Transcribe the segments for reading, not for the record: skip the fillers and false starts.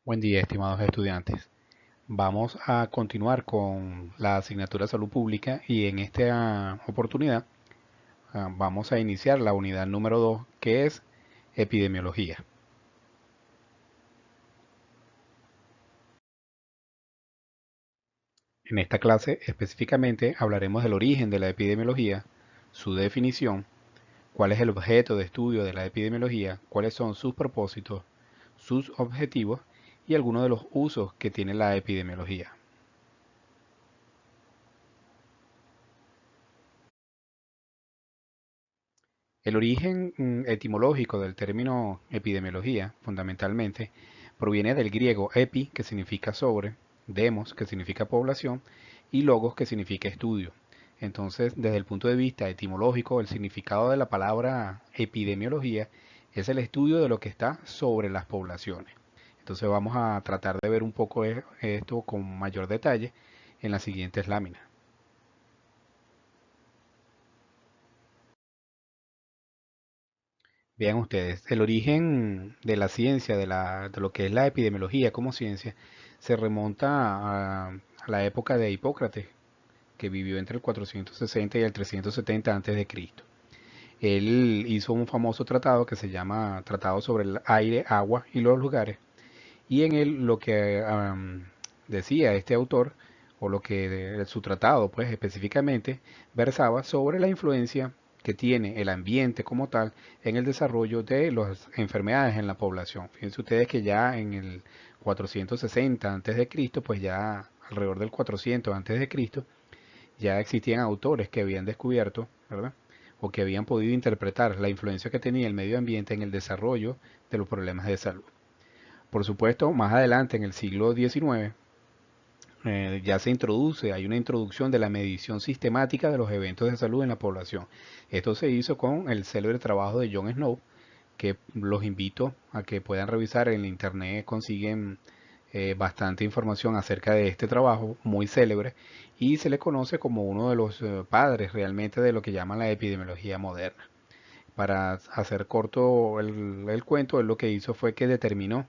Buen día, estimados estudiantes. Vamos a continuar con la asignatura Salud Pública y en esta oportunidad vamos a iniciar la unidad número 2, que es epidemiología. En esta clase específicamente hablaremos del origen de la epidemiología, su definición, cuál es el objeto de estudio de la epidemiología, cuáles son sus propósitos, sus objetivos y algunos de los usos que tiene la epidemiología. El origen etimológico del término epidemiología, fundamentalmente, proviene del griego epi, que significa sobre, demos, que significa población, y logos, que significa estudio. Entonces, desde el punto de vista etimológico, el significado de la palabra epidemiología es el estudio de lo que está sobre las poblaciones. Entonces vamos a tratar de ver un poco esto con mayor detalle en las siguientes láminas. Vean ustedes, el origen de la ciencia, de lo que es la epidemiología como ciencia, se remonta a la época de Hipócrates, que vivió entre el 460 y el 370 antes de Cristo. Él hizo un famoso tratado que se llama Tratado sobre el aire, agua y los lugares, y en él lo que decía este autor, o lo que su tratado, pues específicamente, versaba sobre la influencia que tiene el ambiente como tal en el desarrollo de las enfermedades en la población. Fíjense ustedes que ya en el 460 antes de Cristo, pues ya alrededor del 400 antes de Cristo, ya existían autores que habían descubierto, ¿verdad? O que habían podido interpretar la influencia que tenía el medio ambiente en el desarrollo de los problemas de salud. Por supuesto, más adelante, en el siglo XIX, ya se introduce, hay una introducción de la medición sistemática de los eventos de salud en la población. Esto se hizo con el célebre trabajo de John Snow, que los invito a que puedan revisar en internet, consiguen bastante información acerca de este trabajo muy célebre y se le conoce como uno de los padres realmente de lo que llaman la epidemiología moderna. Para hacer corto el cuento, él lo que hizo fue que determinó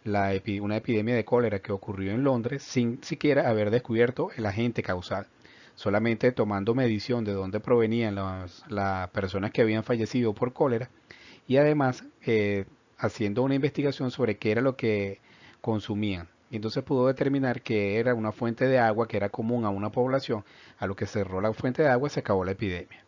una epidemia de cólera que ocurrió en Londres sin siquiera haber descubierto el agente causal, solamente tomando medición de dónde provenían las personas que habían fallecido por cólera y además haciendo una investigación sobre qué era lo que consumían. Y entonces pudo determinar que era una fuente de agua que era común a una población, a lo que cerró la fuente de agua y se acabó la epidemia.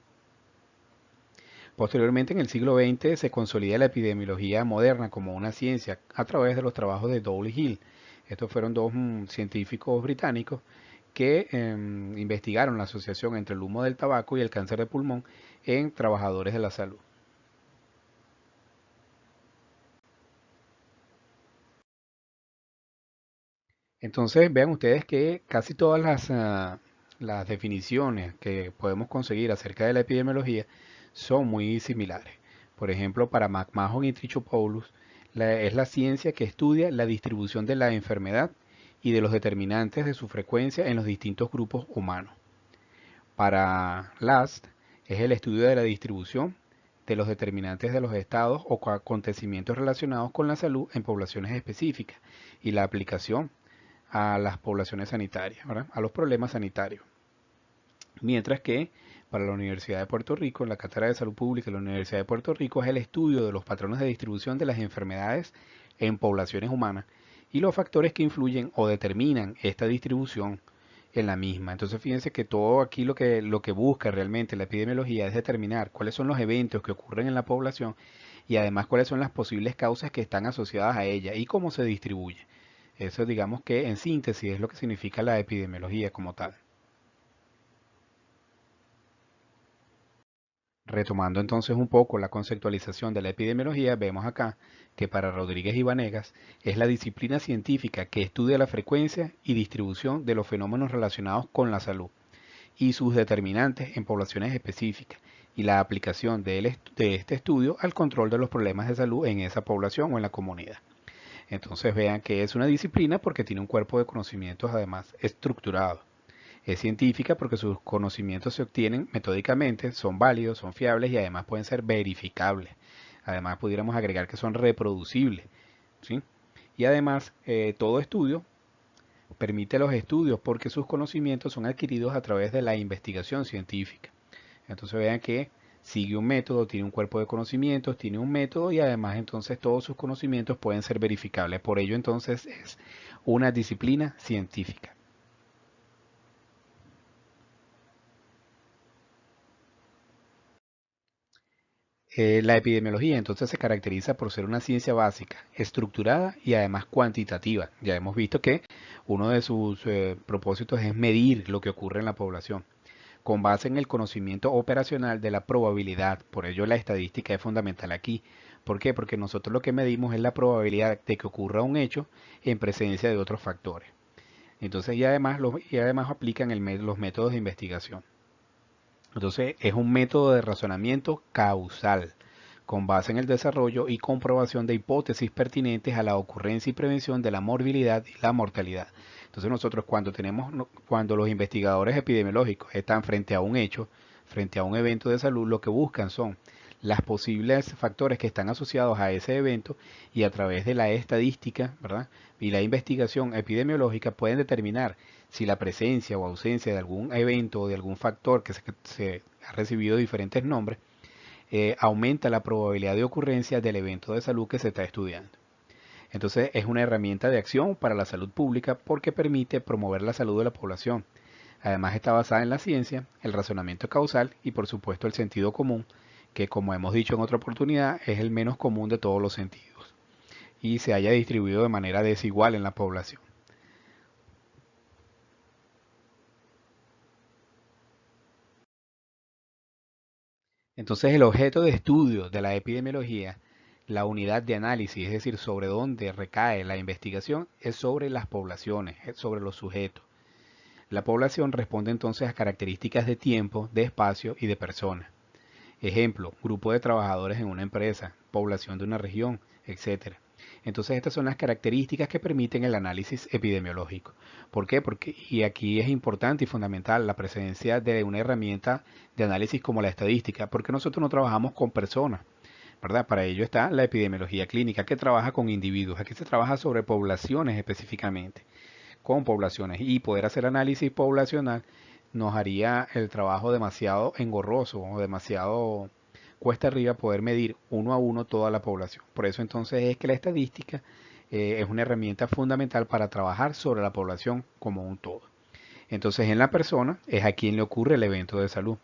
Posteriormente, en el siglo XX, se consolida la epidemiología moderna como una ciencia a través de los trabajos de Dowley Hill. Estos fueron dos científicos británicos que investigaron la asociación entre el humo del tabaco y el cáncer de pulmón en trabajadores de la salud. Entonces, vean ustedes que casi todas las definiciones que podemos conseguir acerca de la epidemiología son muy similares. Por ejemplo, para McMahon y Trichopoulos, es la ciencia que estudia la distribución de la enfermedad y de los determinantes de su frecuencia en los distintos grupos humanos. Para Last, es el estudio de la distribución de los determinantes de los estados o acontecimientos relacionados con la salud en poblaciones específicas y la aplicación a las poblaciones sanitarias, ¿verdad? A los problemas sanitarios. Mientras que para la Universidad de Puerto Rico, la Cátedra de Salud Pública de la Universidad de Puerto Rico es el estudio de los patrones de distribución de las enfermedades en poblaciones humanas y los factores que influyen o determinan esta distribución en la misma. Entonces fíjense que todo aquí lo que busca realmente la epidemiología es determinar cuáles son los eventos que ocurren en la población y además cuáles son las posibles causas que están asociadas a ella y cómo se distribuye. Eso digamos que en síntesis es lo que significa la epidemiología como tal. Retomando entonces un poco la conceptualización de la epidemiología, vemos acá que para Rodríguez y Vanegas es la disciplina científica que estudia la frecuencia y distribución de los fenómenos relacionados con la salud y sus determinantes en poblaciones específicas y la aplicación de este estudio al control de los problemas de salud en esa población o en la comunidad. Entonces vean que es una disciplina porque tiene un cuerpo de conocimientos además estructurado. Es científica porque sus conocimientos se obtienen metódicamente, son válidos, son fiables y además pueden ser verificables. Además pudiéramos agregar que son reproducibles, ¿sí? Y además, todo estudio permite los estudios porque sus conocimientos son adquiridos a través de la investigación científica. Entonces vean que sigue un método, tiene un cuerpo de conocimientos, tiene un método y además entonces todos sus conocimientos pueden ser verificables. Por ello entonces es una disciplina científica. La epidemiología entonces se caracteriza por ser una ciencia básica, estructurada y además cuantitativa. Ya hemos visto que uno de sus propósitos es medir lo que ocurre en la población, con base en el conocimiento operacional de la probabilidad. Por ello la estadística es fundamental aquí. ¿Por qué? Porque nosotros lo que medimos es la probabilidad de que ocurra un hecho en presencia de otros factores. Entonces y además aplican los métodos de investigación. Entonces es un método de razonamiento causal, con base en el desarrollo y comprobación de hipótesis pertinentes a la ocurrencia y prevención de la morbilidad y la mortalidad. Entonces nosotros cuando los investigadores epidemiológicos están frente a un hecho, frente a un evento de salud, lo que buscan son las posibles factores que están asociados a ese evento y a través de la estadística, ¿verdad? Y la investigación epidemiológica pueden determinar si la presencia o ausencia de algún evento o de algún factor que se ha recibido diferentes nombres aumenta la probabilidad de ocurrencia del evento de salud que se está estudiando. Entonces es una herramienta de acción para la salud pública porque permite promover la salud de la población. Además está basada en la ciencia, el razonamiento causal y por supuesto el sentido común, que como hemos dicho en otra oportunidad es el menos común de todos los sentidos y se haya distribuido de manera desigual en la población. Entonces el objeto de estudio de la epidemiología, la unidad de análisis, es decir, sobre dónde recae la investigación, es sobre las poblaciones, es sobre los sujetos. La población responde entonces a características de tiempo, de espacio y de persona. Ejemplo, grupo de trabajadores en una empresa, población de una región, etcétera. Entonces estas son las características que permiten el análisis epidemiológico. ¿Por qué? Porque, y aquí es importante y fundamental la presencia de una herramienta de análisis como la estadística, porque nosotros no trabajamos con personas, ¿verdad? Para ello está la epidemiología clínica, que trabaja con individuos. Aquí se trabaja sobre poblaciones específicamente, con poblaciones. Y poder hacer análisis poblacional nos haría el trabajo demasiado engorroso o demasiado cuesta arriba poder medir uno a uno toda la población. Por eso entonces es que la estadística es una herramienta fundamental para trabajar sobre la población como un todo. Entonces en la persona es a quien le ocurre el evento de salud.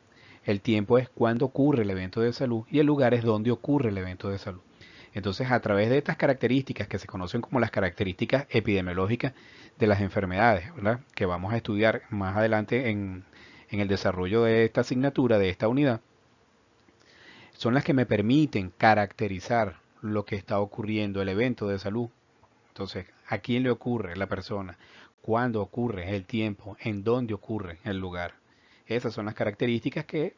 El tiempo es cuando ocurre el evento de salud y el lugar es donde ocurre el evento de salud. Entonces, a través de estas características que se conocen como las características epidemiológicas de las enfermedades, ¿verdad? Que vamos a estudiar más adelante en el desarrollo de esta asignatura, de esta unidad, son las que me permiten caracterizar lo que está ocurriendo, el evento de salud. Entonces, ¿a quién le ocurre la persona? ¿Cuándo ocurre? El tiempo. ¿En dónde ocurre el lugar? Esas son las características que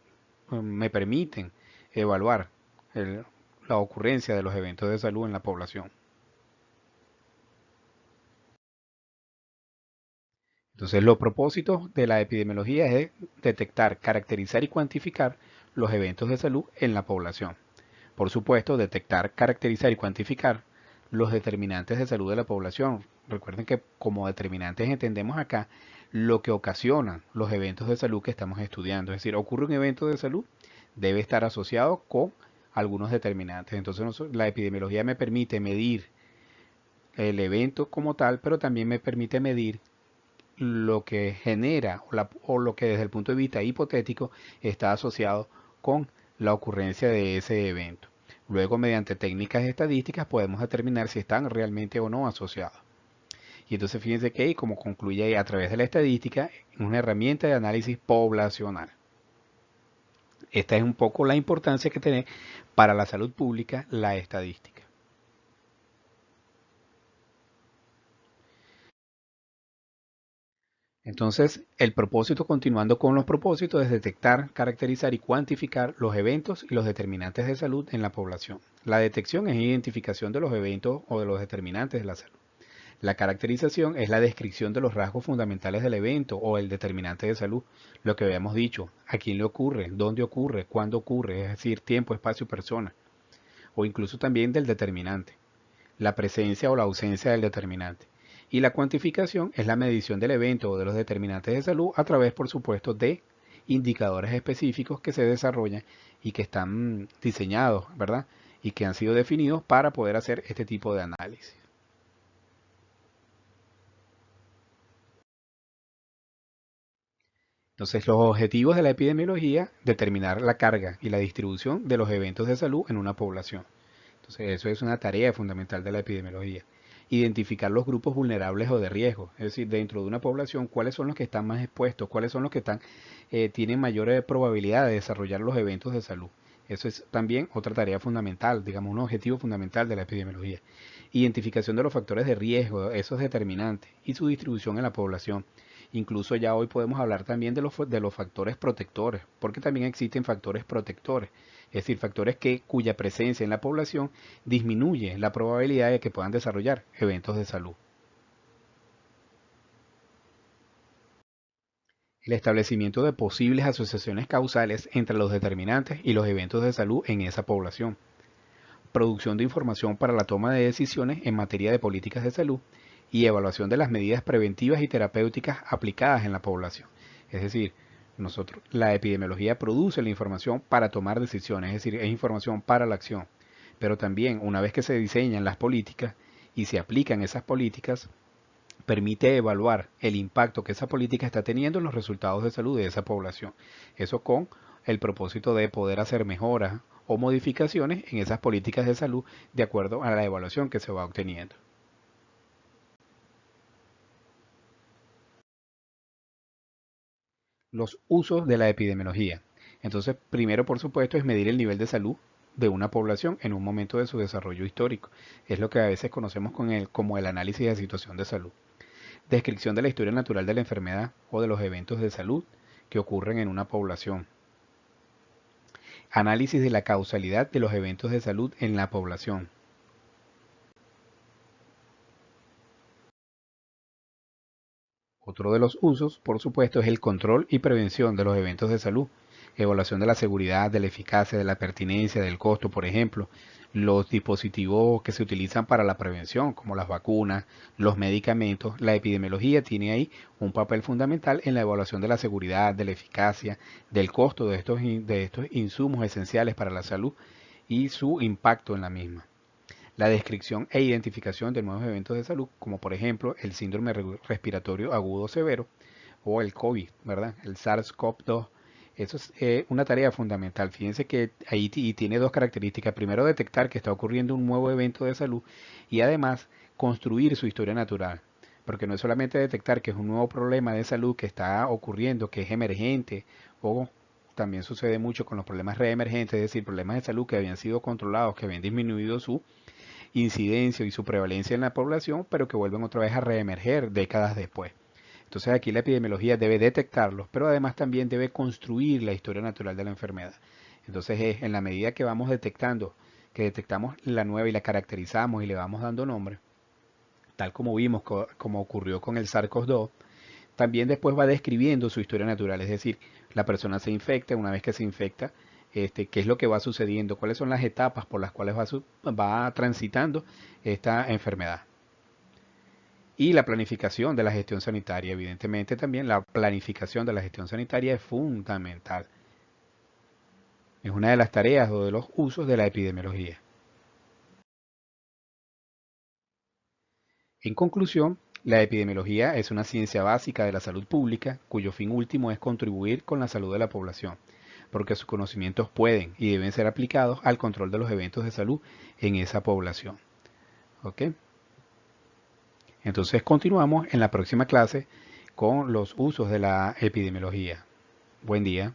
me permiten evaluar el- la ocurrencia de los eventos de salud en la población. Entonces, los propósitos de la epidemiología es detectar, caracterizar y cuantificar los eventos de salud en la población. Por supuesto, detectar, caracterizar y cuantificar los determinantes de salud de la población. Recuerden que como determinantes entendemos acá lo que ocasiona los eventos de salud que estamos estudiando. Es decir, ocurre un evento de salud, debe estar asociado con algunos determinantes. Entonces, la epidemiología me permite medir el evento como tal, pero también me permite medir lo que genera o lo que desde el punto de vista hipotético está asociado con la ocurrencia de ese evento. Luego, mediante técnicas estadísticas, podemos determinar si están realmente o no asociados. Y entonces fíjense que, como concluye a través de la estadística, es una herramienta de análisis poblacional. Esta es un poco la importancia que tiene para la salud pública la estadística. Entonces, el propósito, continuando con los propósitos, es detectar, caracterizar y cuantificar los eventos y los determinantes de salud en la población. La detección es identificación de los eventos o de los determinantes de la salud. La caracterización es la descripción de los rasgos fundamentales del evento o el determinante de salud, lo que habíamos dicho, a quién le ocurre, dónde ocurre, cuándo ocurre, es decir, tiempo, espacio, persona, o incluso también del determinante. la presencia o la ausencia del determinante. Y la cuantificación es la medición del evento o de los determinantes de salud a través, por supuesto, de indicadores específicos que se desarrollan y que están diseñados, ¿verdad? Y que han sido definidos para poder hacer este tipo de análisis. Entonces, los objetivos de la epidemiología, determinar la carga y la distribución de los eventos de salud en una población. Entonces, eso es una tarea fundamental de la epidemiología. Identificar los grupos vulnerables o de riesgo, es decir, dentro de una población, cuáles son los que están más expuestos, cuáles son los que tienen mayor probabilidad de desarrollar los eventos de salud. Eso es también otra tarea fundamental, digamos, un objetivo fundamental de la epidemiología. Identificación de los factores de riesgo, esos determinantes, y su distribución en la población. Incluso ya hoy podemos hablar también de los factores protectores, porque también existen factores protectores, es decir, factores cuya presencia en la población disminuye la probabilidad de que puedan desarrollar eventos de salud. El establecimiento de posibles asociaciones causales entre los determinantes y los eventos de salud en esa población. Producción de información para la toma de decisiones en materia de políticas de salud y evaluación de las medidas preventivas y terapéuticas aplicadas en la población. Es decir, la epidemiología produce la información para tomar decisiones, es decir, es información para la acción. Pero también, una vez que se diseñan las políticas y se aplican esas políticas, permite evaluar el impacto que esa política está teniendo en los resultados de salud de esa población. Eso con el propósito de poder hacer mejoras o modificaciones en esas políticas de salud de acuerdo a la evaluación que se va obteniendo. Los usos de la epidemiología. Entonces, primero, por supuesto, es medir el nivel de salud de una población en un momento de su desarrollo histórico. Es lo que a veces conocemos como el análisis de situación de salud. Descripción de la historia natural de la enfermedad o de los eventos de salud que ocurren en una población. Análisis de la causalidad de los eventos de salud en la población. Otro de los usos, por supuesto, es el control y prevención de los eventos de salud. Evaluación de la seguridad, de la eficacia, de la pertinencia, del costo, por ejemplo. Los dispositivos que se utilizan para la prevención, como las vacunas, los medicamentos. La epidemiología tiene ahí un papel fundamental en la evaluación de la seguridad, de la eficacia, del costo de estos insumos esenciales para la salud y su impacto en la misma. La descripción e identificación de nuevos eventos de salud, como por ejemplo el síndrome respiratorio agudo severo o el COVID, ¿verdad? El SARS-CoV-2. Eso es una tarea fundamental. Fíjense que ahí tiene dos características. Primero, detectar que está ocurriendo un nuevo evento de salud y además construir su historia natural. Porque no es solamente detectar que es un nuevo problema de salud que está ocurriendo, que es emergente, o también sucede mucho con los problemas reemergentes, es decir, problemas de salud que habían sido controlados, que habían disminuido su incidencia y su prevalencia en la población, pero que vuelven otra vez a reemerger décadas después. Entonces aquí la epidemiología debe detectarlos, pero además también debe construir la historia natural de la enfermedad. Entonces es en la medida que vamos detectando, que detectamos la nueva y la caracterizamos y le vamos dando nombre, tal como vimos, como ocurrió con el SARS-CoV-2, también después va describiendo su historia natural, es decir, la persona se infecta, una vez que se infecta, qué es lo que va sucediendo, cuáles son las etapas por las cuales va transitando esta enfermedad. Y la planificación de la gestión sanitaria, evidentemente también la planificación de la gestión sanitaria es fundamental. Es una de las tareas o de los usos de la epidemiología. En conclusión, la epidemiología es una ciencia básica de la salud pública cuyo fin último es contribuir con la salud de la población, porque sus conocimientos pueden y deben ser aplicados al control de los eventos de salud en esa población. ¿Ok? Entonces continuamos en la próxima clase con los usos de la epidemiología. Buen día.